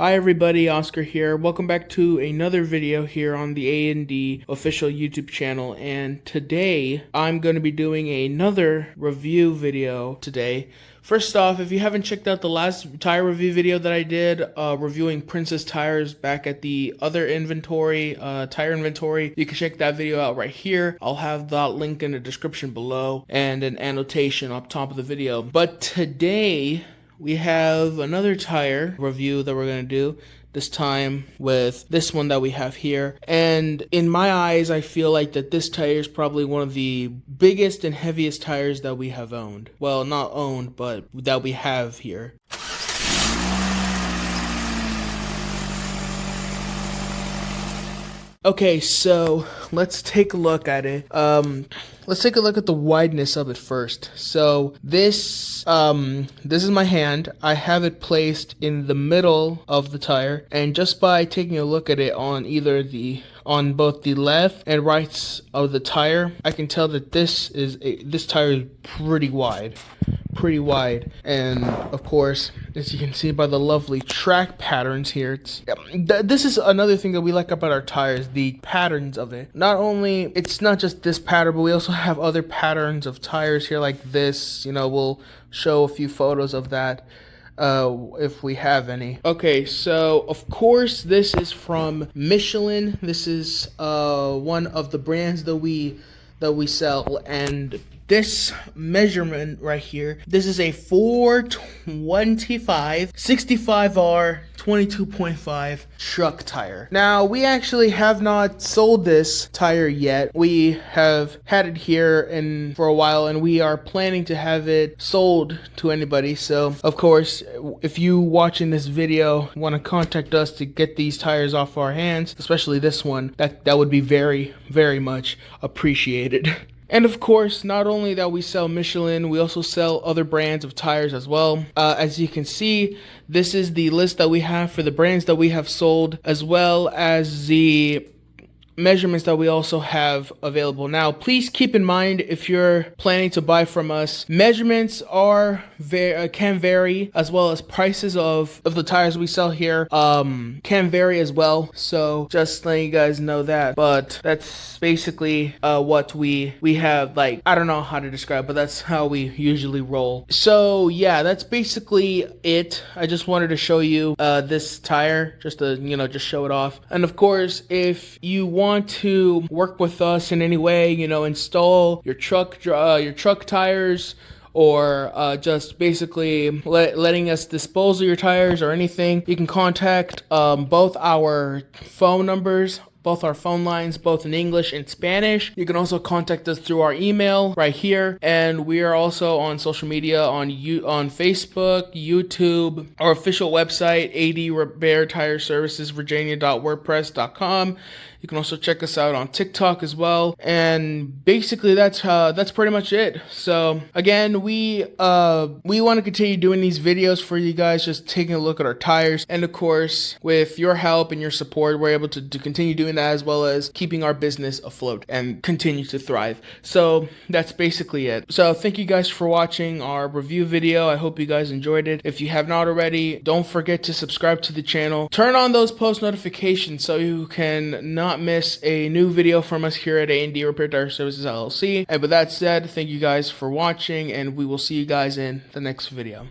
Hi everybody, Oscar here. Welcome back to another video here on the A&D official YouTube channel, and today I'm going to be doing another review video today. First off, if you haven't checked out the last tire review video that I did, reviewing Princess tires back at the other inventory, tire inventory, you can check that video out right here. I'll have that link in the description below and an annotation up top of the video. But today we have another tire review that we're going to do, this time with this one that we have here. And in my eyes, I feel like that this tire is probably one of the biggest and heaviest tires that we have owned. Well, not owned, but that we have here. Okay, so let's take a look at it. Let's take a look at the wideness of it first. So this is my hand. I have it placed in the middle of the tire, and just by taking a look at it on both the left and right of the tire, I can tell that this tire is pretty wide. And of course, as you can see by the lovely track patterns here, this is another thing that we like about our tires, the patterns of it. It's not just this pattern, but we also have other patterns of tires here like this. You know, we'll show a few photos of that if we have any. Okay, so of course this is from Michelin. This is one of the brands that we sell, and this measurement right here, this is a 425 65R22.5 truck tire. Now, we actually have not sold this tire yet. We have had it here for a while, and we are planning to have it sold to anybody. So, of course, if you watching this video want to contact us to get these tires off our hands, especially this one, that would be very, very much appreciated. And of course, not only that we sell Michelin, we also sell other brands of tires as well. As you can see, this is the list that we have for the brands that we have sold, as well as the measurements that we also have available. Now, please keep in mind, if you're planning to buy from us, measurements can vary, as well as prices of the tires we sell here can vary as well. So just letting you guys know that. But that's basically what we have. Like, I don't know how to describe, but that's how we usually roll. So yeah, that's basically it. I just wanted to show you this tire, just to just show it off. And of course, if you want to work with us in any way, install your truck tires, or just basically letting us dispose of your tires or anything, you can contact both our phone numbers, both our phone lines, both in English and Spanish. You can also contact us through our email right here, and we are also on social media on Facebook, YouTube, our official website, adrepairtireservicesvirginia.wordpress.com. You can also check us out on TikTok as well, and basically that's pretty much it. So again, we want to continue doing these videos for you guys, just taking a look at our tires, and of course, with your help and your support, we're able to continue doing that, as well as keeping our business afloat and continue to thrive. So that's basically it. So thank you guys for watching our review video. I hope you guys enjoyed it. If you have not already, don't forget to subscribe to the channel. Turn on those post notifications so you can not miss a new video from us here at A&D Repair Tire Services LLC. And with that said, thank you guys for watching, and we will see you guys in the next video.